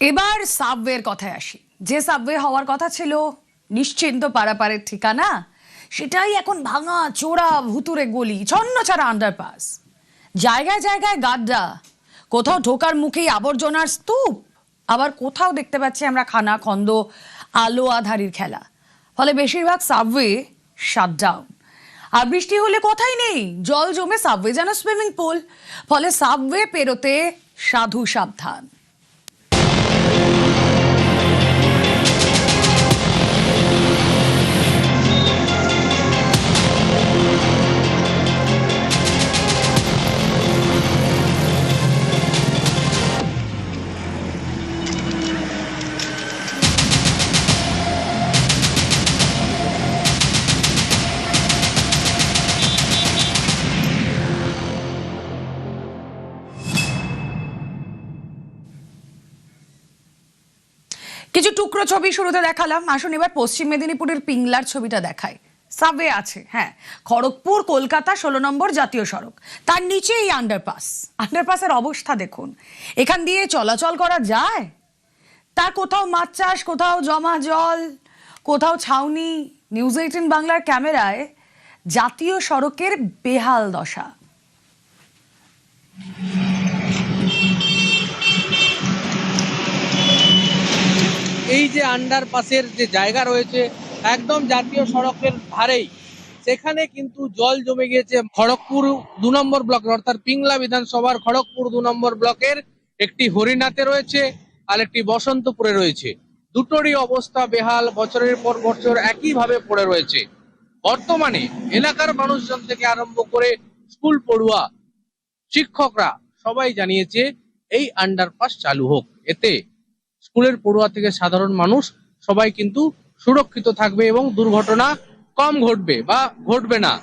এবার সাবওয়ের কথায় আসি। যে সাবওয়ে হওয়ার কথা ছিল নিশ্চিন্ত পারাপারের ঠিকানা, সেটাই এখন ভাঙা চোরা ভুতুরে গলি, ছন্ন ছাড়া আন্ডারপাস, জায়গায় জায়গায় গাড্ডা, কোথাও ঢোকার মুখেই আবর্জনার স্তূপ, আবার কোথাও দেখতে পাচ্ছি আমরা খানা খন্দ, আলো আধারির খেলা। ফলে বেশিরভাগ সাবওয়ে শাটডাউন। আর বৃষ্টি হলে কথাই নেই, জল জমে সাবওয়ে যেন সুইমিং পুল। ফলে সাবওয়ে পেরোতে সাধু সাবধান। কিছু টুকরো ছবি শুরুতে দেখালাম, আসুন এবার পশ্চিম মেদিনীপুরের পিংলার ছবিটা দেখায়। সাবওয়ে আছে, হ্যাঁ, খড়গপুর কলকাতা 16 নম্বর জাতীয় সড়ক, তার নিচে এই আন্ডারপাসের অবস্থা দেখুন। এখান দিয়ে চলাচল করা যায়? তার কোথাও মাছ চাষ, কোথাও জমা জল, কোথাও ছাউনি। নিউজ 18 বাংলার ক্যামেরায় জাতীয় সড়কের বেহাল দশা। এই যে আন্ডারপাসের যে জায়গা রয়েছে একদম জাতীয় সড়কের ধারেই, সেখানে কিন্তু জল জমে গিয়েছে। খড়গপুর 2 নম্বর ব্লক অর্থাৎ পিংলা বিধানসভার খড়গপুর 2 নম্বর ব্লকের একটি হরিনাথে রয়েছে আর একটি বসন্তপুরে রয়েছে। দুটোরই অবস্থা বেহাল, বছরের পর বছর একইভাবে পড়ে রয়েছে। বর্তমানে এলাকার মানুষজন থেকে আরম্ভ করে স্কুল পড়ুয়া, শিক্ষকরা সবাই জানিয়েছে এই আন্ডারপাস চালু হোক। এতে স্কুলের পড়ুয়া থেকে সাধারণ মানুষ সবাই কিন্তু সুরক্ষিত থাকবে এবং দুর্ঘটনা কম ঘটবে বা ঘটবে না।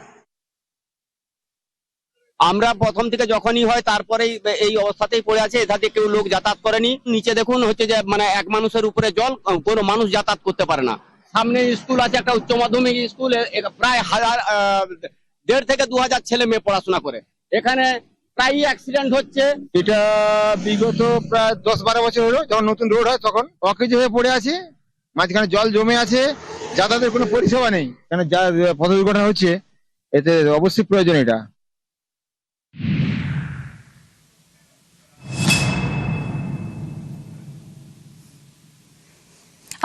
আমরা প্রথম থেকে যখনই হয় তারপরেই এই অবস্থাতেই পড়ে আছে। এধার দিয়ে কেউ লোক যাতায়াত করেনি। নিচে দেখুন হচ্ছে যে মানে এক মানুষের উপরে জল, কোনো মানুষ যাতায়াত করতে পারে না। সামনে স্কুল আছে, একটা উচ্চ মাধ্যমিক স্কুল, প্রায় 1,500 থেকে 2,000 ছেলে মেয়ে পড়াশোনা করে। এখানে প্রায় অ্যাক্সিডেন্ট হচ্ছে। এটা বিগত প্রায় 10-12 বছর হলো, যখন নতুন রোড হয় তখন অকেজো হয়ে পড়ে আছে, মাঝখানে জল জমে আছে, যাতায়াতের কোনো পরিষেবা নেই। কেন যা পথ দুর্ঘটনা হচ্ছে, এতে অবশ্যই প্রয়োজন এটা।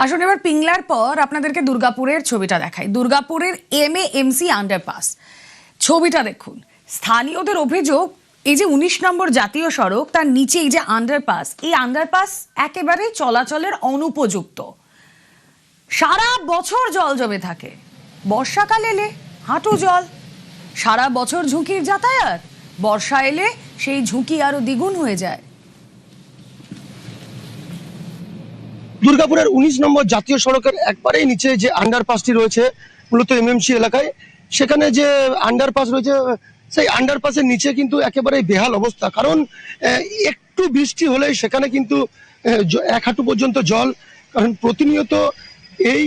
আসুন এবার পিংলার পর আপনাদেরকে দুর্গাপুরের ছবিটা দেখাই। দুর্গাপুরের MAMC আন্ডারপাস ছবিটা দেখুন। স্থানীয়দের অভিযোগ, এই যে 19 নম্বর জাতীয় সড়ক, তার নিচে এই যে আন্ডারপাস একেবারে চলাচলের অনুপযুক্ত। সারা বছর জল জমে থাকে, বর্ষাকাল এলে হাঁটু জল। সারা বছর ঝুঁকির যাতায়াত, বর্ষা এলে সেই ঝুঁকি আরো দ্বিগুণ হয়ে যায়। দুর্গাপুরের 19 নম্বর জাতীয় সড়কের একবারেই নিচে যে আন্ডারপাসটি রয়েছে, মূলত MMC এলাকায়, সেখানে যে আন্ডারপাস রয়েছে, সেই আন্ডারপাসের নিচে কিন্তু একেবারে বেহাল অবস্থা। কারণ একটু বৃষ্টি হলেই সেখানে কিন্তু 1 হাঁটু পর্যন্ত জল। কারণ প্রতিনিয়ত এই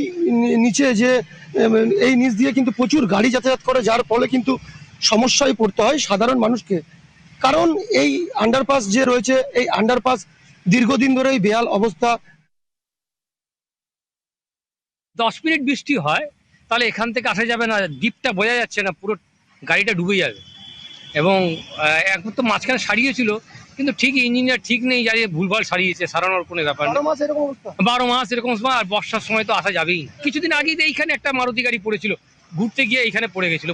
নিচে যে এই নিচ দিয়ে কিন্তু প্রচুর গাড়ি যাতায়াত করে, যার ফলে কিন্তু সমস্যায় পড়তে হয় সাধারণ মানুষকে। কারণ এই আন্ডারপাস যে রয়েছে, এই আন্ডারপাস দীর্ঘদিন ধরেই বেহাল অবস্থা। 10 মিনিট বৃষ্টি হয় তাহলে এখান থেকে আসা যাবে না, ডিপটা বোঝা যাচ্ছে না, পুরো গাড়িটা ডুবে যাবে। এবং এখন তো মাঝখানে সারিয়েছিল, কিন্তু ঠিক ইঞ্জিনিয়ার ঠিক নেই, যাই ভুলভাল সারিয়েছে, সারানোর কোনো ব্যাপার নেই। 12 মাস এরকম সময়, আর বর্ষার সময় তো আসা যাবেই না। কিছুদিন আগেই তো এইখানে একটা মারুতি গাড়ি পড়েছিল, ঘুরতে গিয়ে এইখানে পড়ে গেছিল।